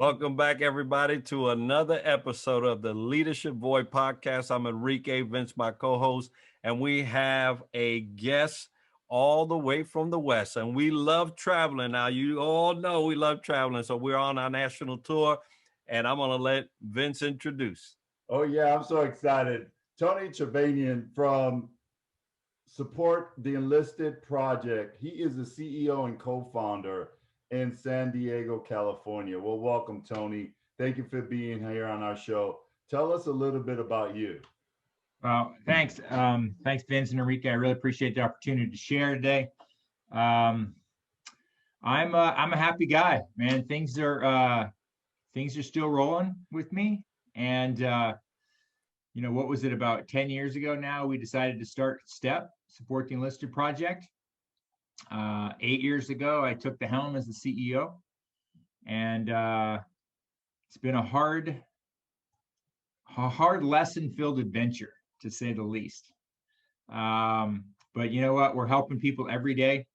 Welcome back, everybody, to another episode of the Leadership Void Podcast. I'm Enrique, Vince, my co-host, and we have a guest all the way from the West. And we love traveling. Now, you all know we love traveling, so we're on our national tour, and I'm going to let Vince introduce. Oh, yeah, I'm so excited. Tony Teravainen from Support the Enlisted Project. He is the CEO and co-founder in San Diego, California. Well, welcome, Tony. Thank you for being here on our show. Tell us a little bit about you. Well, thanks. Thanks, Vince and Enrique. I really appreciate the opportunity to share today. I'm a happy guy, man. Things are still rolling with me. And what was it, about 10 years ago now, we decided to start STEP, Support the Enlisted Project. 8 years ago, I took the helm as the CEO, and it's been a hard lesson-filled adventure, to say the least. But you know what? We're helping people every day,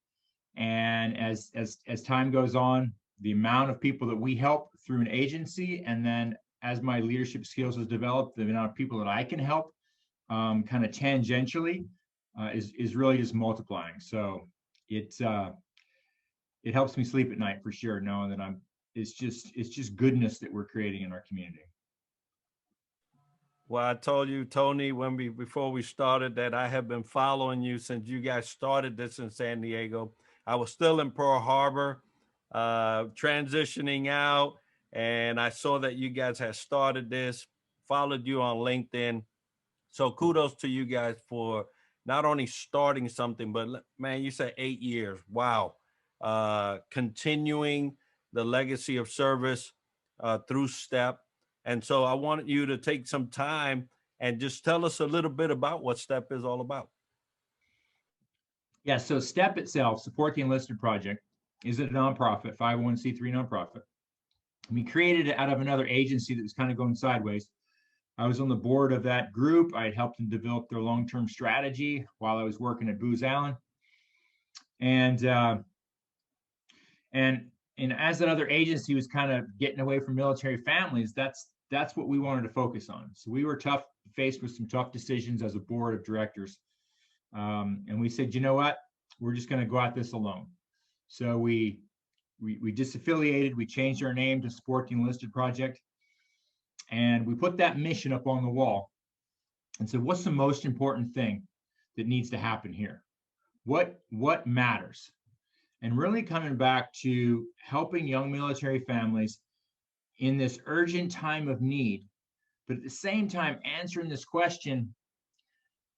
and as time goes on, the amount of people that we help through an agency, and then as my leadership skills has developed, the amount of people that I can help, kind of tangentially, is really just multiplying. So it helps me sleep at night for sure, knowing that it's just goodness that we're creating in our community. Well, I told you, Tony, before we started, that I have been following you since you guys started this in San Diego. I was still in Pearl Harbor, transitioning out, and I saw that you guys had started this, followed you on LinkedIn. So kudos to you guys for not only starting something, but man, you said 8 years. Wow. Continuing the legacy of service through STEP. And so I wanted you to take some time and just tell us a little bit about what STEP is all about. Yeah, so STEP itself, Support the Enlisted Project, is a nonprofit, 501c3 nonprofit. We created it out of another agency that was kind of going sideways. I was on the board of that group. I had helped them develop their long-term strategy while I was working at Booz Allen. And as that other agency was kind of getting away from military families, that's what we wanted to focus on. So we were faced with some tough decisions as a board of directors. And we said, you know what, we're just going to go at this alone. So we disaffiliated, we changed our name to Support the Enlisted Project. And we put that mission up on the wall and said, what's the most important thing that needs to happen here? What matters? And really coming back to helping young military families in this urgent time of need, but at the same time answering this question,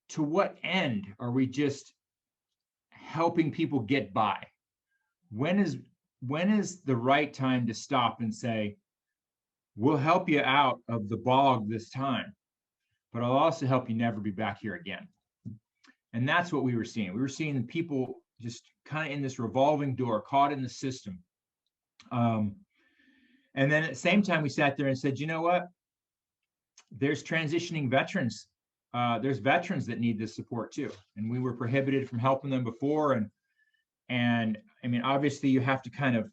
to what end are we just helping people get by? When is the right time to stop and say, we'll help you out of the bog this time, but I'll also help you never be back here again. And that's what we were seeing. We were seeing people just kind of in this revolving door, caught in the system. And then at the same time, we sat there and said, you know what? There's transitioning veterans. There's veterans that need this support too. And we were prohibited from helping them before. And I mean, obviously you have to kind of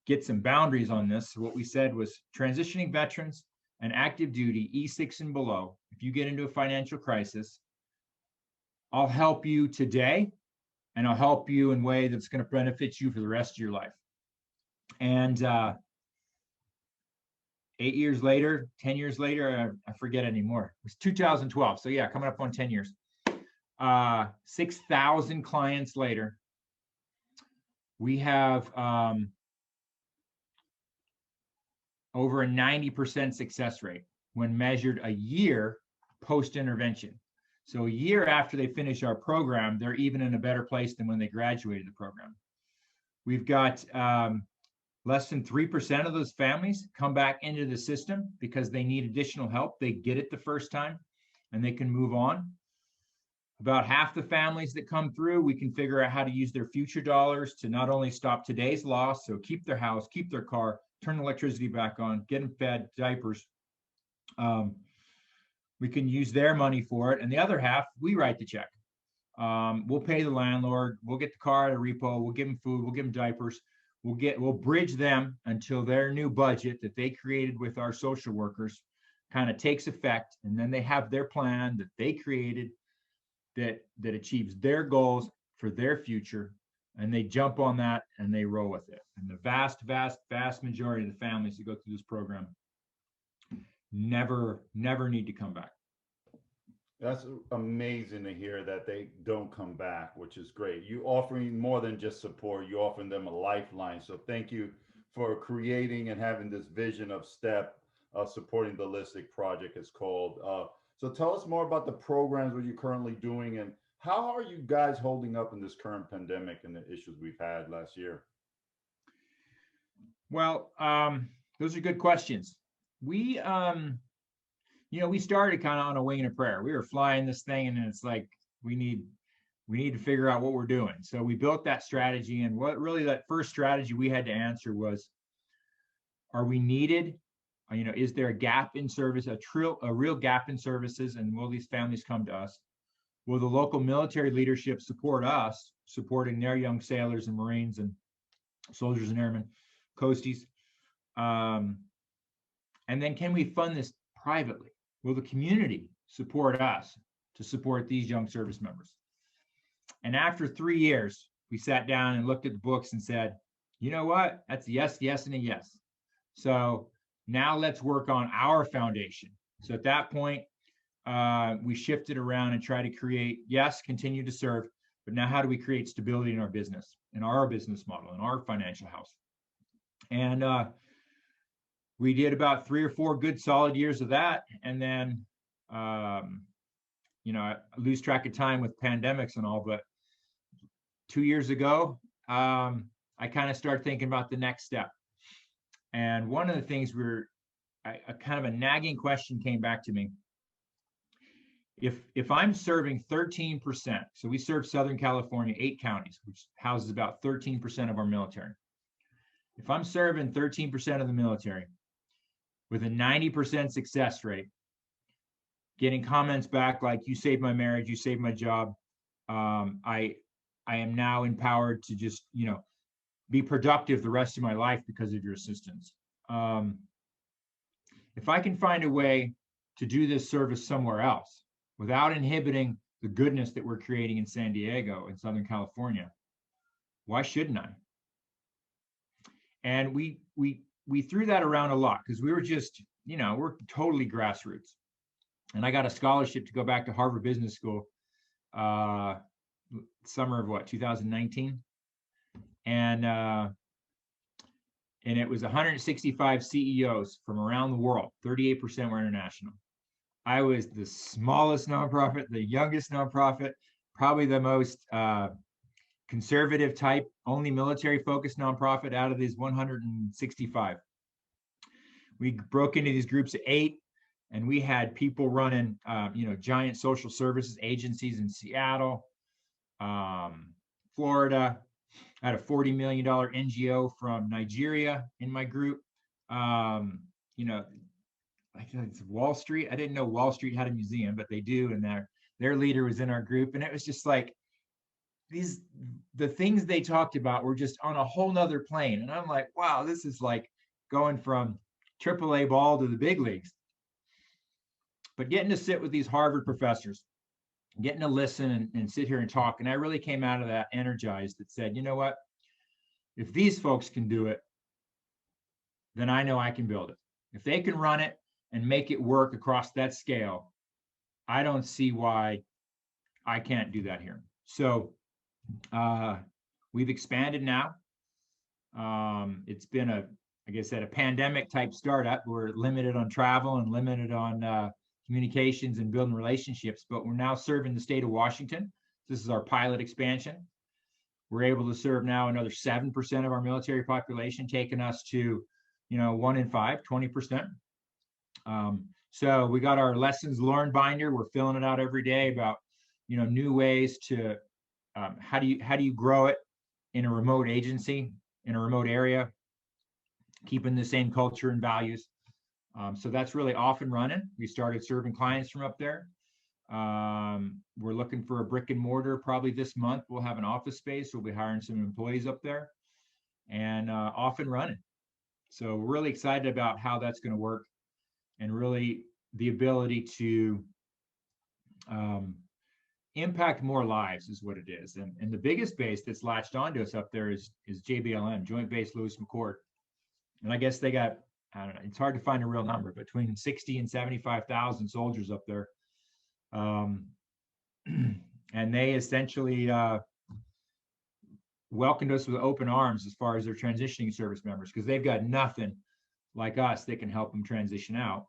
get some boundaries on this. So what we said was transitioning veterans and active duty, E6 and below, if you get into a financial crisis, I'll help you today, and I'll help you in a way that's going to benefit you for the rest of your life. And 8 years later, 10 years later, I forget anymore. It was 2012. So yeah, coming up on 10 years. 6,000 clients later, we have over a 90% success rate when measured a year post-intervention. So a year after they finish our program, they're even in a better place than when they graduated the program. We've got less than 3% of those families come back into the system because they need additional help. They get it the first time and they can move on. About half the families that come through, we can figure out how to use their future dollars to not only stop today's loss, so keep their house, keep their car, turn the electricity back on, get them fed, diapers. We can use their money for it. And the other half, we write the check. We'll pay the landlord. We'll get the car at a repo. We'll give them food. We'll give them diapers. we'll bridge them until their new budget that they created with our social workers kind of takes effect, and then they have their plan that they created that achieves their goals for their future, and they jump on that and they roll with it. And the vast majority of the families that go through this program never need to come back. That's amazing to hear that they don't come back, which is great. You offering more than just support, you offering them a lifeline. So thank you for creating and having this vision of STEP, supporting the Enlisted project is called. So tell us more about the programs what you're currently doing, and how are you guys holding up in this current pandemic and the issues we've had last year? Well, those are good questions. We, we started kind of on a wing and a prayer. We were flying this thing, and it's like, we need to figure out what we're doing. So we built that strategy, and what really that first strategy we had to answer was, are we needed? Is there a gap in service, a real gap in services, and will these families come to us? Will the local military leadership support us, supporting their young sailors and Marines and soldiers and airmen, coasties? And then can we fund this privately? Will the community support us to support these young service members? And after 3 years, we sat down and looked at the books and said, you know what? That's a yes, yes, and a yes. So now let's work on our foundation. So at that point, we shifted around and tried to create, yes, continue to serve, but now how do we create stability in our business, in our business model, in our financial house? And we did about 3 or 4 good solid years of that. And then, I lose track of time with pandemics and all, but 2 years ago, I kind of started thinking about the next step. And one of the things a kind of a nagging question came back to me. If I'm serving 13%, so we serve Southern California, 8 counties, which houses about 13% of our military. If I'm serving 13% of the military with a 90% success rate, getting comments back like, you saved my marriage, you saved my job, I am now empowered to just, be productive the rest of my life because of your assistance. If I can find a way to do this service somewhere else without inhibiting the goodness that we're creating in San Diego and Southern California, why shouldn't I? And we threw that around a lot because we were just, we're totally grassroots. And I got a scholarship to go back to Harvard Business School, summer of 2019. And it was 165 CEOs from around the world. 38% were international. I was the smallest nonprofit, the youngest nonprofit, probably the most conservative type, only military focused nonprofit out of these 165. We broke into these groups of 8, and we had people running, giant social services agencies in Seattle, Florida. I had a $40 million NGO from Nigeria in my group. It's Wall Street. I didn't know Wall Street had a museum, but they do. And their leader was in our group. And it was just like, the things they talked about were just on a whole nother plane. And I'm like, wow, this is like going from AAA ball to the big leagues. But getting to sit with these Harvard professors, getting to listen and sit here and talk. And I really came out of that energized that said, you know what, if these folks can do it, then I know I can build it. If they can run it and make it work across that scale, I don't see why I can't do that here. So we've expanded now. It's been like I said, a pandemic type startup. We're limited on travel and limited on communications and building relationships, but we're now serving the state of Washington. This is our pilot expansion. We're able to serve now another 7% of our military population, taking us to, 1 in 5, 20%. So we got our lessons learned binder. We're filling it out every day about, new ways to, how do you grow it in a remote agency, in a remote area, keeping the same culture and values. So that's really off and running. We started serving clients from up there. We're looking for a brick and mortar probably this month. We'll have an office space. We'll be hiring some employees up there. and off and running. So we're really excited about how that's going to work, and really the ability to impact more lives is what it is. And the biggest base that's latched onto us up there is JBLM, Joint Base Lewis McChord. And I guess they got, I don't know, it's hard to find a real number, between 60 and 75,000 soldiers up there. And they essentially welcomed us with open arms as far as their transitioning service members, because they've got nothing like us that can help them transition out.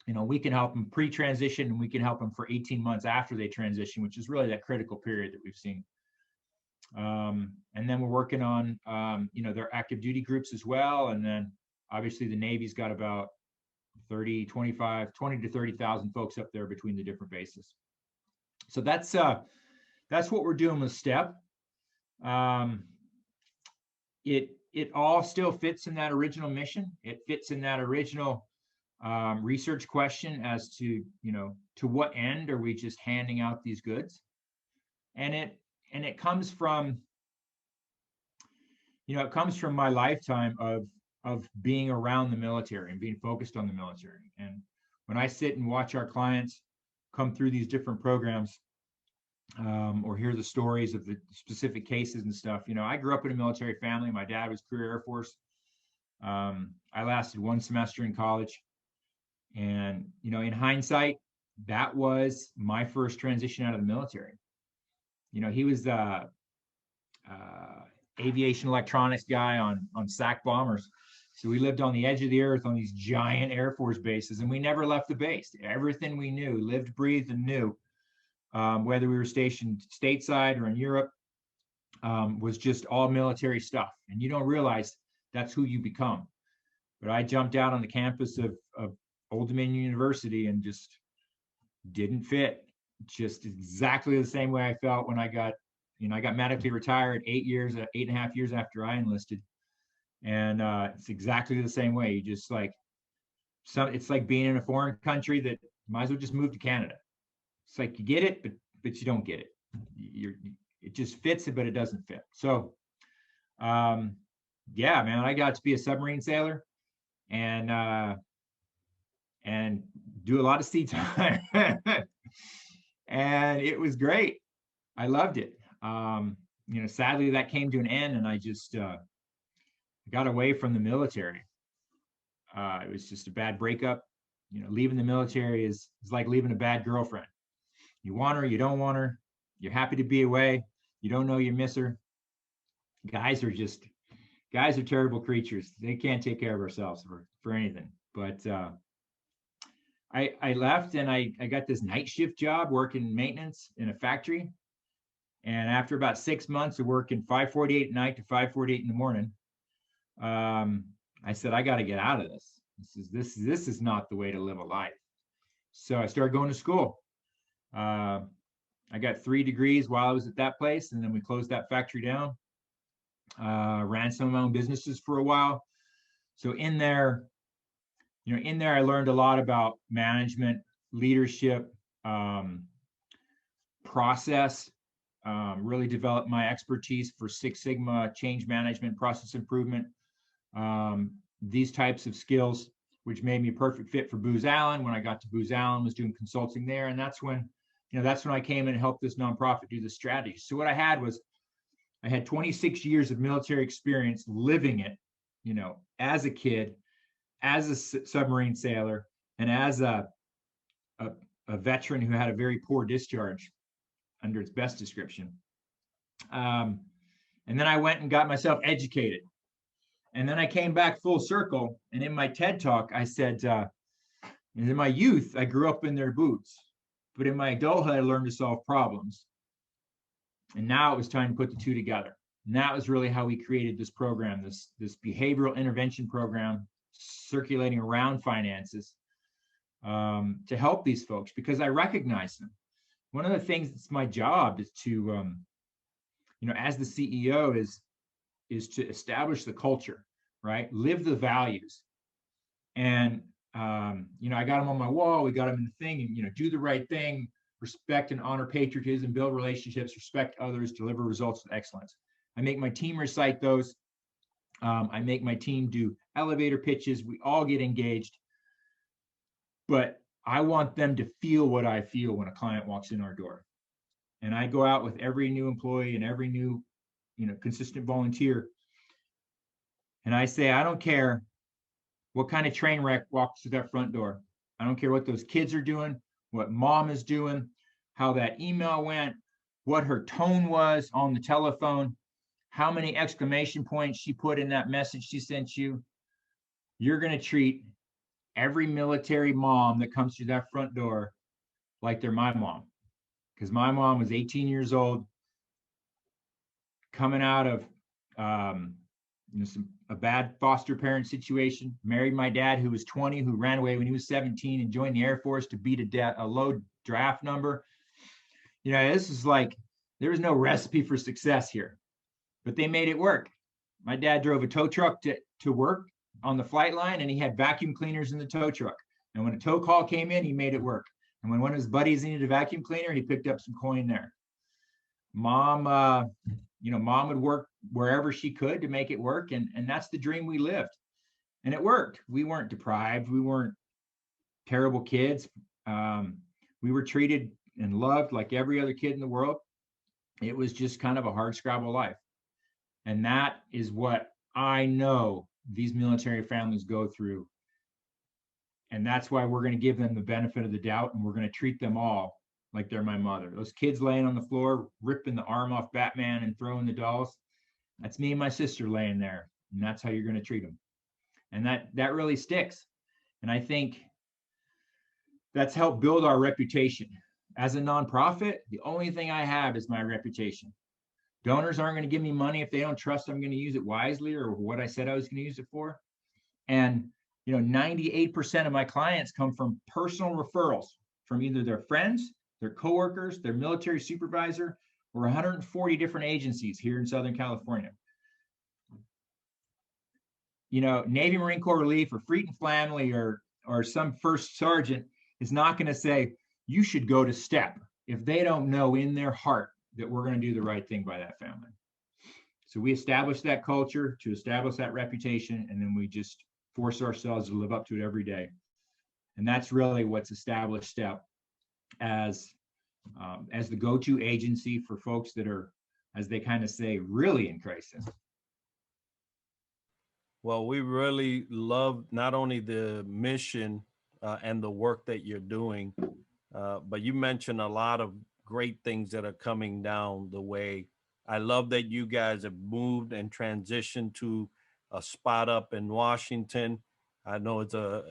You know, we can help them pre-transition, and we can help them for 18 months after they transition, which is really that critical period that we've seen. And then we're working on, you know, their active duty groups as well. And then obviously the Navy's got about 20 to 30,000 folks up there between the different bases. So that's what we're doing with STEP. It all still fits in that original mission. It fits in that original research question as to, you know, to what end are we just handing out these goods? And it comes from, you know, it comes from my lifetime of being around the military and being focused on the military. And when I sit and watch our clients come through these different programs, or hear the stories of the specific cases and stuff, you know, I grew up in a military family. My dad was career Air Force. I lasted 1 semester in college. And, you know, in hindsight, that was my first transition out of the military. You know, he was the aviation electronics guy on SAC bombers. So we lived on the edge of the earth on these giant Air Force bases, and we never left the base. Everything we knew, lived, breathed, and knew, whether we were stationed stateside or in Europe, was just all military stuff. And you don't realize that's who you become. But I jumped out on the campus of Old Dominion University and just didn't fit. Just exactly the same way I felt when I got medically retired 8.5 years after I enlisted. And it's exactly the same way. You just it's like being in a foreign country that might as well just move to Canada. It's like you get it, but you don't get it. It just fits it, but it doesn't fit. So, yeah, man, I got to be a submarine sailor and do a lot of sea time. And it was great. I loved it. You know, sadly that came to an end, and I just got away from the military. It was just a bad breakup. You know, leaving the military is like leaving a bad girlfriend. You want her, you don't want her. You're happy to be away. You don't know you miss her. Guys are terrible creatures. They can't take care of ourselves for anything. But I left, and I got this night shift job working maintenance in a factory. And after about 6 months of working 5:48 at night to 5:48 in the morning, I said, I got to get out of this. This is not the way to live a life. So I started going to school. I got 3 degrees while I was at that place, and then we closed that factory down. Ran some of my own businesses for a while. So in there, I learned a lot about management, leadership, process. Really developed my expertise for Six Sigma, change management, process improvement, these types of skills, which made me a perfect fit for Booz Allen. When I got to Booz Allen, was doing consulting there, and that's when I came in and helped this nonprofit do the strategy. So what I had 26 years of military experience living it, you know, as a kid, as a submarine sailor, and as a veteran who had a very poor discharge under its best description. And then I went and got myself educated. And then I came back full circle. And in my TED talk, I said, in my youth, I grew up in their boots. But in my adulthood, I learned to solve problems. And now it was time to put the two together. And that was really how we created this program, this behavioral intervention program circulating around finances, to help these folks, because I recognize them. One of the things that's my job is to, as the CEO is to establish the culture, right? Live the values. And, I got them on my wall. We got them in the thing, and, do the right thing, respect and honor patriotism, build relationships, respect others, deliver results with excellence. I make my team recite those. I make my team do elevator pitches. We all get engaged, but I want them to feel what I feel when a client walks in our door. And I go out with every new employee and every new, consistent volunteer. And I say, I don't care what kind of train wreck walks through that front door. I don't care what those kids are doing, what mom is doing, how that email went, what her tone was on the telephone, how many exclamation points she put in that message she sent you. You're going to treat every military mom that comes through that front door like they're my mom. Because my mom was 18 years old, coming out of a bad foster parent situation, married my dad, who was 20, who ran away when he was 17 and joined the Air Force to beat a low draft number. This is like, there was no recipe for success here, but they made it work. My dad drove a tow truck to work on the flight line, and he had vacuum cleaners in the tow truck. And when a tow call came in, he made it work. And when one of his buddies needed a vacuum cleaner, he picked up some coin there. Mom would work wherever she could to make it work. And that's the dream we lived. And it worked. We weren't deprived. We weren't terrible kids. We were treated and loved like every other kid in the world. It was just kind of a hard scrabble life. And that is what I know these military families go through. And that's why we're going to give them the benefit of the doubt, and we're going to treat them all like they're my mother. Those kids laying on the floor, ripping the arm off Batman and throwing the dolls, that's me and my sister laying there. And that's how you're going to treat them. And that really sticks. And I think that's helped build our reputation. As a nonprofit, the only thing I have is my reputation. Donors aren't going to give me money if they don't trust I'm going to use it wisely or what I said I was going to use it for. And 98% of my clients come from personal referrals from either their friends, their coworkers, their military supervisor, or 140 different agencies here in Southern California. Navy Marine Corps Relief or Freeton family or some first sergeant is not going to say, you should go to STEP if they don't know in their heart that we're going to do the right thing by that family. So we establish that culture to establish that reputation, and then we just force ourselves to live up to it every day. And that's really what's established STEP as the go-to agency for folks that are, as they kind of say, really in crisis. Well, we really love not only the mission and the work that you're doing, but you mentioned a lot of great things that are coming down the way. I love that you guys have moved and transitioned to a spot up in Washington. I know it's a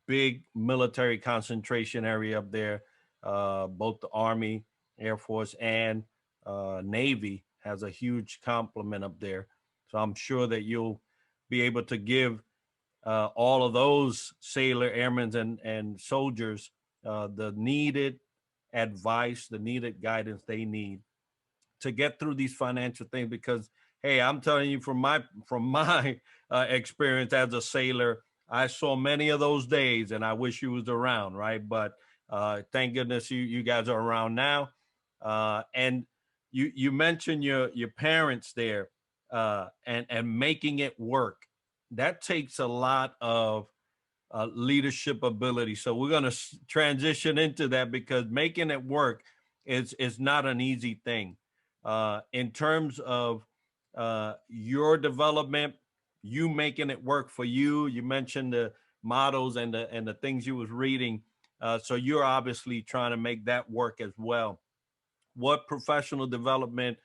big military concentration area up there. Both the Army, Air Force, and Navy has a huge complement up there. So I'm sure that you'll be able to give all of those sailor, airmen, and soldiers the needed advice, the needed guidance they need to get through these financial things. Because, hey, I'm telling you from my experience as a sailor, I saw many of those days, and I wish you was around, right? But thank goodness you guys are around now. And you mentioned your parents there and making it work. That takes a lot of leadership ability. So we're going to transition into that, because making it work is not an easy thing. In terms of your development, you making it work for you. You mentioned the models and the things you was reading. So you're obviously trying to make that work as well. What professional development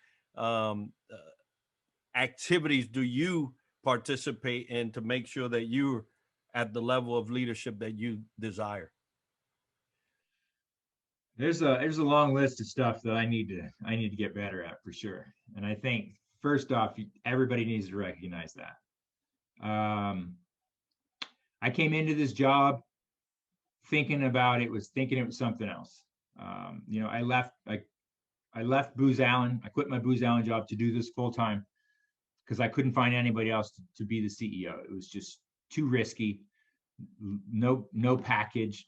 activities do you participate in to make sure that you're at the level of leadership that you desire? There's a long list of stuff that I need to get better at, for sure. And I think first off, everybody needs to recognize that. I came into this job thinking it was something else. I left Booz Allen. I quit my Booz Allen job to do this full time because I couldn't find anybody else to be the CEO. It was just too risky. No package,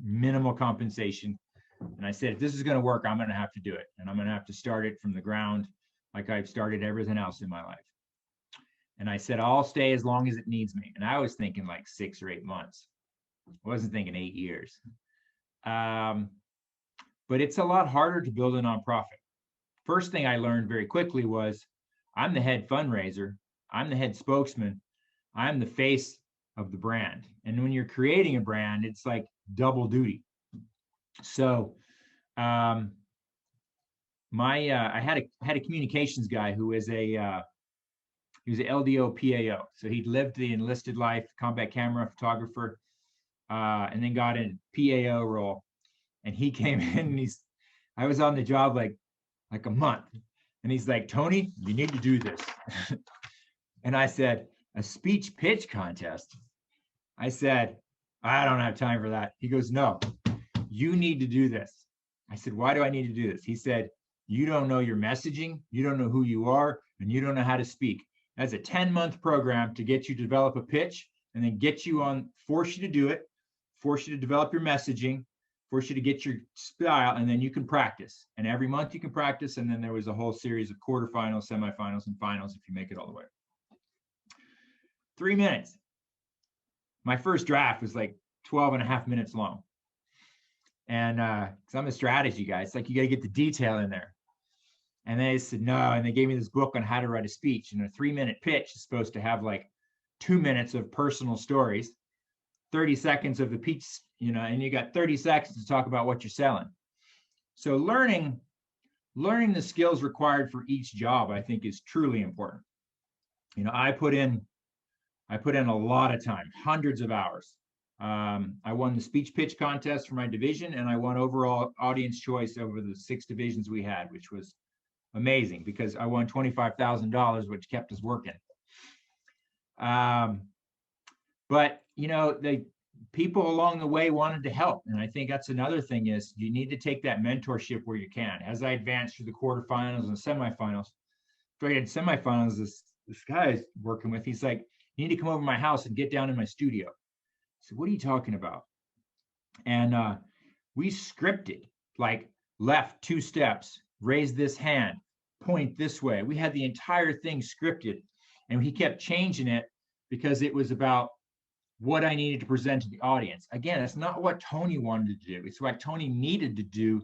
minimal compensation. And I said, if this is going to work, I'm going to have to do it. And I'm going to have to start it from the ground like I've started everything else in my life. And I said, I'll stay as long as it needs me. And I was thinking like 6 or 8 months. I wasn't thinking 8 years. But it's a lot harder to build a nonprofit. First thing I learned very quickly was I'm the head fundraiser. I'm the head spokesman. I'm the face of the brand. And when you're creating a brand, it's like double duty. So I had a communications guy who was he was an LDO PAO. So he'd lived the enlisted life, combat camera photographer, and then got in PAO role. And he came in and I was on the job like a month. And he's like, Tony, you need to do this. And I said, a speech pitch contest? I said, I don't have time for that. He goes, no, you need to do this. I said, why do I need to do this? He said, you don't know your messaging, you don't know who you are, and you don't know how to speak. That's a 10-month program to get you to develop a pitch and then get you on, force you to do it, force you to develop your messaging, force you to get your style, and then you can practice. And every month you can practice. And then there was a whole series of quarterfinals, semifinals, and finals if you make it all the way. 3 minutes. My first draft was like 12 and a half minutes long. And because I'm a strategy guy, it's like you got to get the detail in there. And they said no, and they gave me this book on how to write a speech. And a 3-minute pitch is supposed to have like 2 minutes of personal stories, 30 seconds of the pitch, and you got 30 seconds to talk about what you're selling. So learning the skills required for each job, I think, is truly important. I put in a lot of time, hundreds of hours. I won the speech pitch contest for my division, and I won overall audience choice over the 6 divisions we had, which was amazing because I won $25,000, which kept us working. But the people along the way wanted to help, and I think that's another thing is you need to take that mentorship where you can. As I advanced through the quarterfinals and semifinals, this guy is working with, he's like, you need to come over to my house and get down in my studio. I said, what are you talking about? And we scripted, like left 2 steps, raise this hand, point this way. We had the entire thing scripted, and he kept changing it because it was about what I needed to present to the audience. Again, it's not what Tony wanted to do. It's what Tony needed to do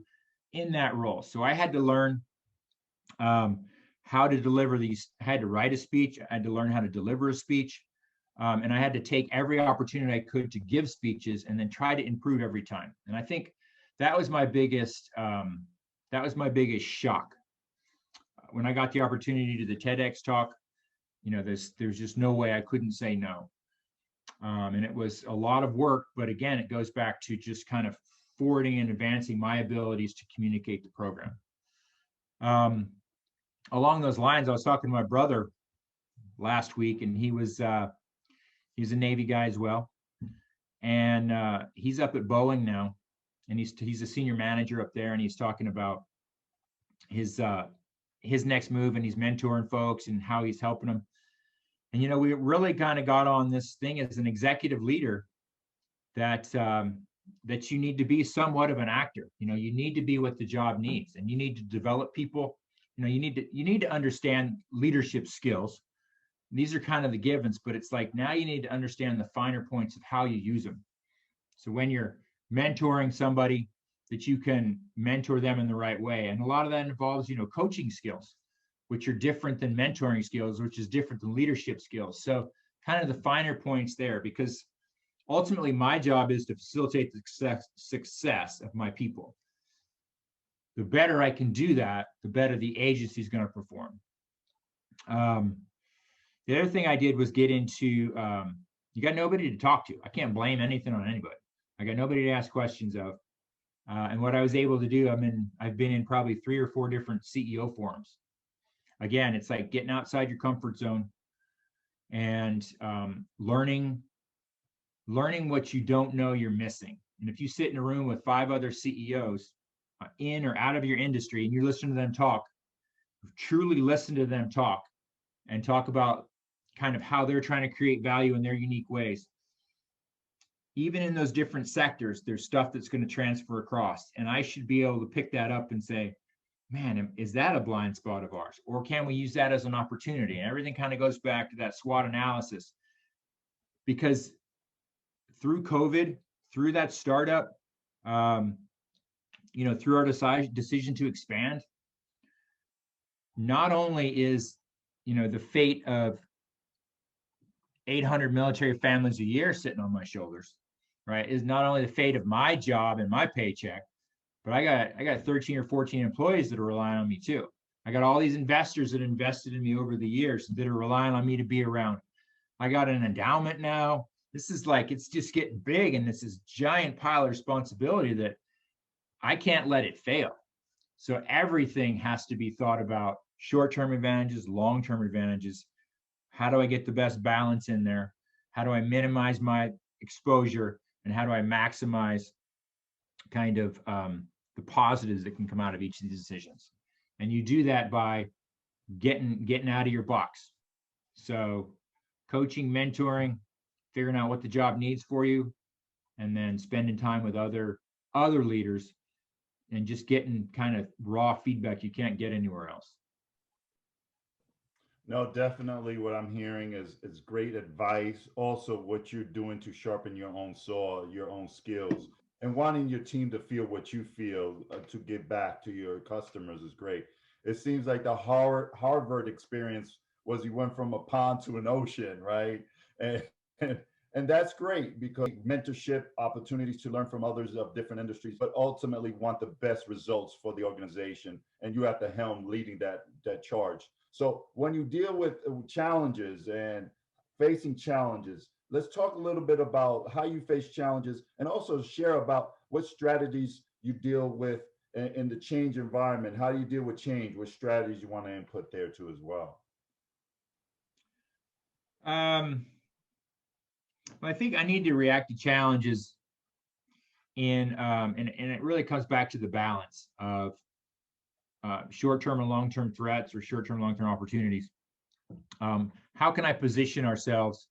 in that role. So I had to learn how to deliver these. I had to write a speech. I had to learn how to deliver a speech. And I had to take every opportunity I could to give speeches and then try to improve every time. And I think that was my biggest shock. When I got the opportunity to do the TEDx talk, there's just no way I couldn't say no. And it was a lot of work, but again, it goes back to just kind of forwarding and advancing my abilities to communicate the program. Along those lines, I was talking to my brother last week, and he was a Navy guy as well, and he's up at Boeing now, and he's a senior manager up there, and he's talking about his next move, and he's mentoring folks and how he's helping them. And we really kind of got on this thing as an executive leader that you need to be somewhat of an actor. You need to be what the job needs, and you need to develop people. You need to understand leadership skills. These are kind of the givens, but it's like now you need to understand the finer points of how you use them. So when you're mentoring somebody, that you can mentor them in the right way. And a lot of that involves, coaching skills, which are different than mentoring skills, which is different than leadership skills. So kind of the finer points there, because ultimately my job is to facilitate the success of my people. The better I can do that, the better the agency is going to perform. The other thing I did was get into, you got nobody to talk to. I can't blame anything on anybody. I got nobody to ask questions of. And what I was able to do, I've been in probably 3 or 4 different CEO forums. Again, it's like getting outside your comfort zone and learning what you don't know you're missing. And if you sit in a room with 5 other CEOs in or out of your industry, and you listen to them talk, truly listen to them talk and talk about kind of how they're trying to create value in their unique ways. Even in those different sectors, there's stuff that's going to transfer across. And I should be able to pick that up and say, man, is that a blind spot of ours? Or can we use that as an opportunity? And everything kind of goes back to that SWOT analysis. Because through COVID, through that startup, through our decision to expand, not only is, the fate of 800 military families a year sitting on my shoulders, right, is not only the fate of my job and my paycheck, but I got 13 or 14 employees that are relying on me too. I got all these investors that invested in me over the years that are relying on me to be around. I got an endowment now. This is like, it's just getting big, and this is giant pile of responsibility that I can't let it fail. So everything has to be thought about: short-term advantages, long-term advantages. How do I get the best balance in there? How do I minimize my exposure? And how do I maximize kind of the positives that can come out of each of these decisions? And you do that by getting out of your box. So coaching, mentoring, figuring out what the job needs for you, and then spending time with other leaders and just getting kind of raw feedback you can't get anywhere else. No, definitely what I'm hearing is great advice. Also, what you're doing to sharpen your own saw, your own skills, and wanting your team to feel what you feel to give back to your customers is great. It seems like the Harvard experience was you went from a pond to an ocean, right? And and that's great because mentorship, opportunities to learn from others of different industries, but ultimately want the best results for the organization. And you at the helm leading that charge. So when you deal with challenges and facing challenges, let's talk a little bit about how you face challenges, and also share about what strategies you deal with in the change environment. How do you deal with change? What strategies you want to input there too as well? I think I need to react to challenges and it really comes back to the balance of short-term and long-term threats, or short-term, long-term opportunities. How can I position ourselves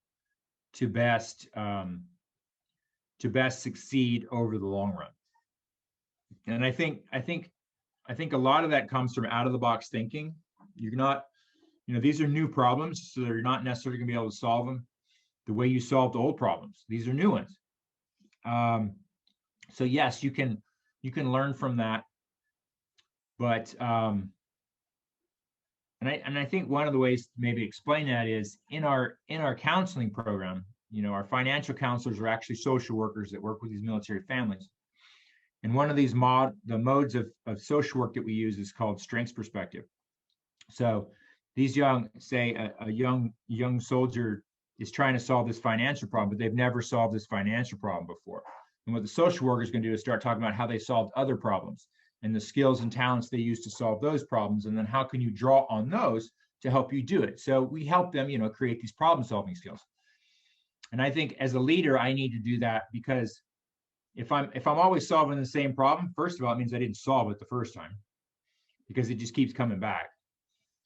to best succeed over the long run? And I think a lot of that comes from out-of-the-box thinking. You're not, these are new problems, so you're not necessarily going to be able to solve them the way you solved old problems. These are new ones. So yes, you can learn from that. But and I think one of the ways to maybe explain that is in our counseling program. Our financial counselors are actually social workers that work with these military families. And one of these the modes of social work that we use is called strengths perspective. So these young soldier is trying to solve this financial problem, but they've never solved this financial problem before. And what the social worker is going to do is start talking about how they solved other problems and the skills and talents they use to solve those problems. And then how can you draw on those to help you do it? So we help them, create these problem solving skills. And I think as a leader, I need to do that, because if I'm always solving the same problem, first of all, it means I didn't solve it the first time, because it just keeps coming back.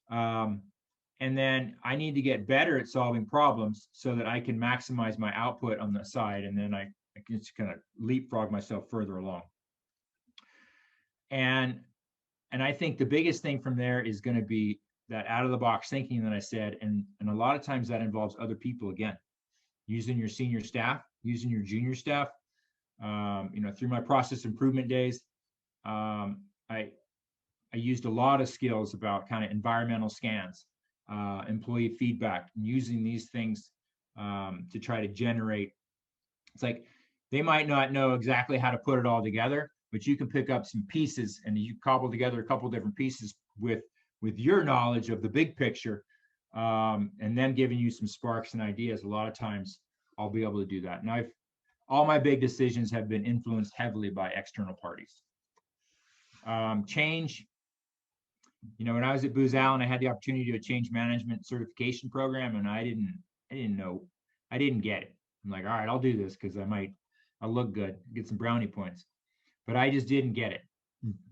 And then I need to get better at solving problems so that I can maximize my output on the side, and then I can just kind of leapfrog myself further along. And I think the biggest thing from there is going to be that out-of-the-box thinking that I said, and a lot of times that involves other people again, using your senior staff, using your junior staff. Through my process improvement days, I used a lot of skills about kind of environmental scans, employee feedback, and using these things to try to generate. It's like they might not know exactly how to put it all together, but you can pick up some pieces and you cobble together a couple different pieces with your knowledge of the big picture, and then giving you some sparks and ideas. A lot of times I'll be able to do that. And all my big decisions have been influenced heavily by external parties. Change. When I was at Booz Allen, I had the opportunity to do a change management certification program, and I didn't get it. I'm like, all right, I'll do this because I'll look good, get some brownie points. But I just didn't get it.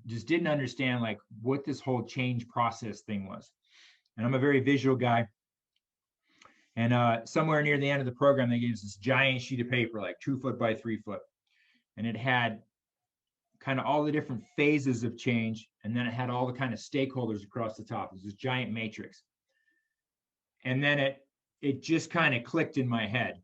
Just didn't understand like what this whole change process thing was. And I'm a very visual guy. And somewhere near the end of the program, they gave us this giant sheet of paper, like 2 foot by 3 foot. And it had kind of all the different phases of change, and then it had all the kind of stakeholders across the top. It was this giant matrix. And then it just kind of clicked in my head,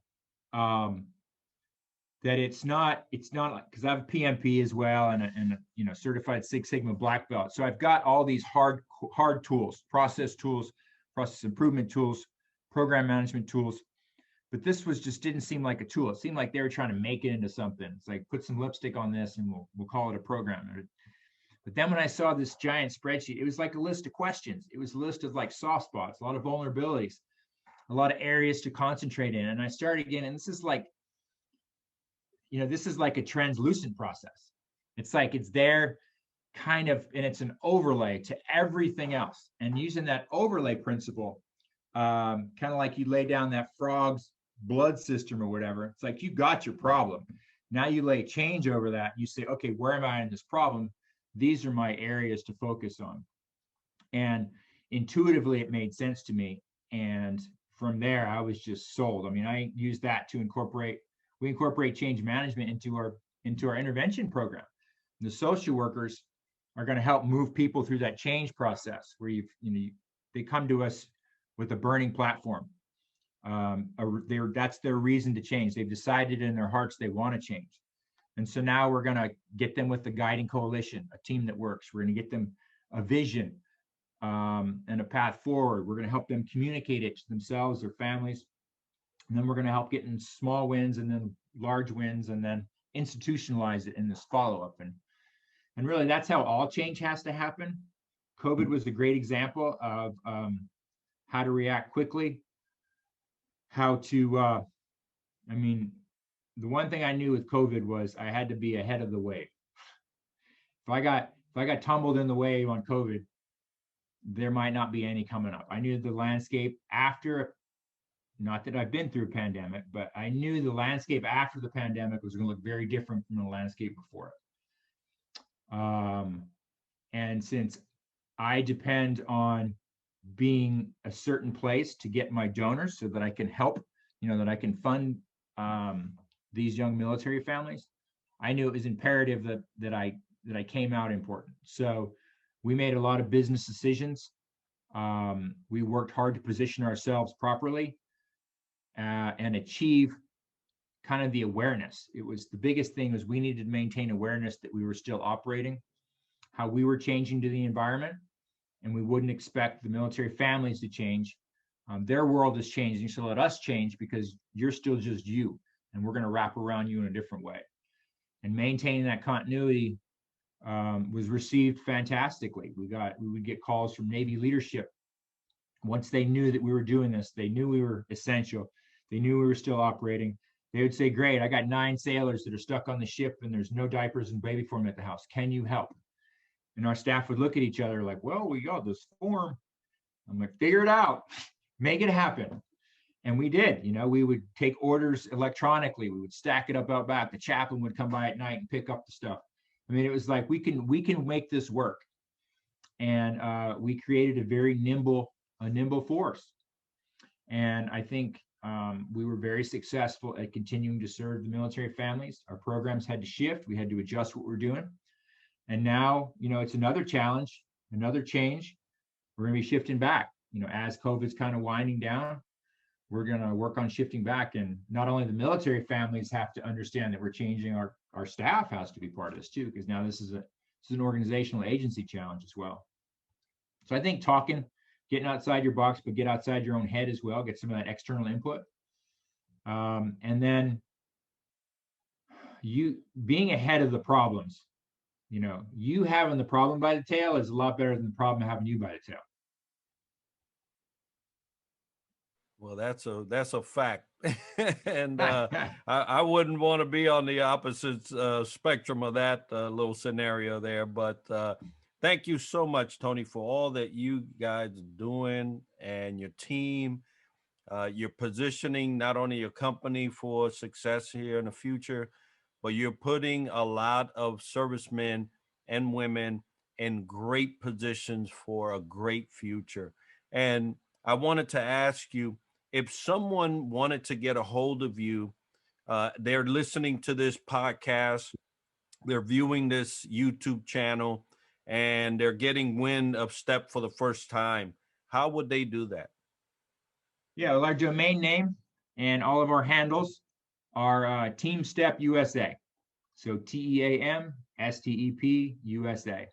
that it's not like, because I have a PMP as well, and a certified Six Sigma black belt. So I've got all these hard tools, process improvement tools, program management tools. But this just didn't seem like a tool. It seemed like they were trying to make it into something. It's like, put some lipstick on this and we'll call it a program. But then when I saw this giant spreadsheet, it was like a list of questions. It was a list of like soft spots, a lot of vulnerabilities, a lot of areas to concentrate in. And I started again, and this is like a translucent process. It's like, it's there kind of, and it's an overlay to everything else. And using that overlay principle, kind of like you lay down that frog's blood system or whatever. It's like, you got your problem. Now you lay change over that. You say, okay, where am I in this problem? These are my areas to focus on. And intuitively, it made sense to me. And from there, I was just sold. I mean, I used that to we incorporate change management into our intervention program. The social workers are going to help move people through that change process where they come to us with a burning platform. That's their reason to change. They've decided in their hearts they want to change. And so now we're going to get them with the guiding coalition, a team that works. We're going to get them a vision and a path forward. We're going to help them communicate it to themselves, their families. And then we're going to help get in small wins and then large wins, and then institutionalize it in this follow-up. And really, that's how all change has to happen. COVID was a great example of how to react quickly, how to, the one thing I knew with COVID was I had to be ahead of the wave. If I got tumbled in the wave on COVID, there might not be any coming up. I knew the landscape after, not that I've been through a pandemic, but I knew the landscape after the pandemic was going to look very different from the landscape before it. And since I depend on being a certain place to get my donors so that I can help, that I can fund these young military families, I knew it was imperative that I came out important. So we made a lot of business decisions. We worked hard to position ourselves properly and achieve kind of the awareness. It was the biggest thing was we needed to maintain awareness that we were still operating, how we were changing to the environment, and we wouldn't expect the military families to change. Their world is changing, so let us change because you're still just you, and we're going to wrap around you in a different way. And maintaining that continuity was received fantastically. We would get calls from Navy leadership. Once they knew that we were doing this, they knew we were essential. They knew we were still operating. They would say, great, I got 9 sailors that are stuck on the ship and there's no diapers and baby formula at the house. Can you help? And our staff would look at each other like, well, we got this form. I'm like, figure it out, make it happen. And we did. We would take orders electronically. We would stack it up out back. The chaplain would come by at night and pick up the stuff. I mean, it was like, we can make this work. And we created a very nimble force. And I think we were very successful at continuing to serve the military families. Our programs had to shift. We had to adjust what we're doing. And now, it's another challenge, another change. We're going to be shifting back. As COVID's kind of winding down, we're going to work on shifting back. And not only the military families have to understand that we're changing, our staff has to be part of this too, because now this is an organizational agency challenge as well. So I think getting outside your box, but get outside your own head as well, get some of that external input. And then you being ahead of the problems, you having the problem by the tail is a lot better than the problem having you by the tail. Well, that's a fact. And I wouldn't want to be on the opposite spectrum of that little scenario there. But thank you so much, Tony, for all that you guys are doing and your team. You're positioning not only your company for success here in the future, but you're putting a lot of servicemen and women in great positions for a great future. And I wanted to ask you, if someone wanted to get a hold of you, they're listening to this podcast, they're viewing this YouTube channel and they're getting wind of STEP for the first time, how would they do that? Yeah, well, our domain name and all of our handles are Team Step USA. So TEAMSTEP USA.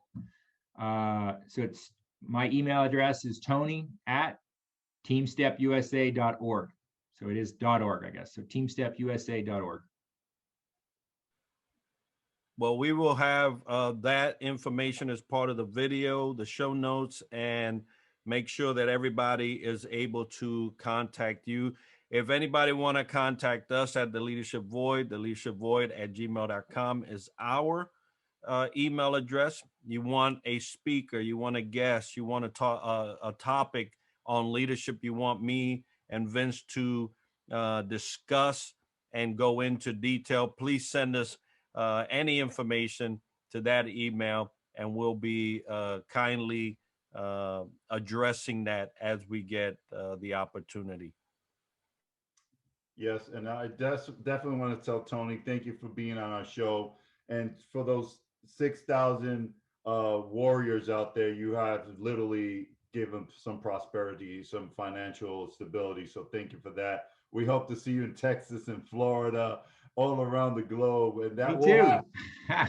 So it's my email address is tony@teamstepusa.org. So it is .org, I guess. So teamstepusa.org. Well, we will have that information as part of the video, the show notes, and make sure that everybody is able to contact you. If anybody want to contact us at the Leadership Void, the leadershipvoid@gmail.com is our email address. You want a speaker, you want a guest, you want to talk a topic on leadership, you want me and Vince to discuss and go into detail, please send us any information to that email, and we'll be kindly addressing that as we get the opportunity. Yes, and I definitely want to tell Tony, thank you for being on our show. And for those 6,000 warriors out there, you have literally given some prosperity, some financial stability. So thank you for that. We hope to see you in Texas and Florida, all around the globe, and that will happen.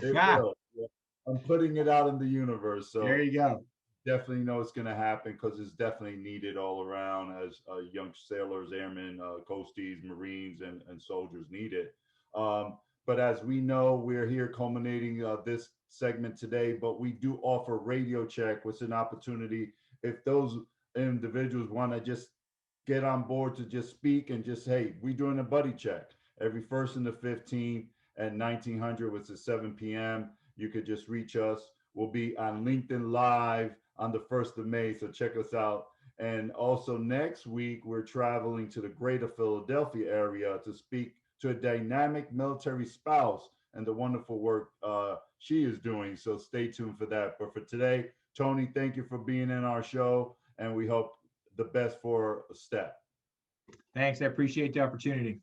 It will. Yeah. I'm putting it out in the universe. So there you go. definitely know it's going to happen because it's definitely needed all around as young sailors, airmen, coasties, Marines, and soldiers need it. But as we know, we're here culminating this segment today, but we do offer radio check, which is an opportunity if those individuals want to just get on board to just speak and just, hey, we're doing a buddy check every 1st and the 15th at 1900, which is 7 p.m. You could just reach us. We'll be on LinkedIn Live on the 1st of May, so check us out. And also next week, we're traveling to the greater Philadelphia area to speak to a dynamic military spouse and the wonderful work she is doing. So stay tuned for that. But for today, Tony, thank you for being in our show, and we hope the best for STEP. Thanks. I appreciate the opportunity.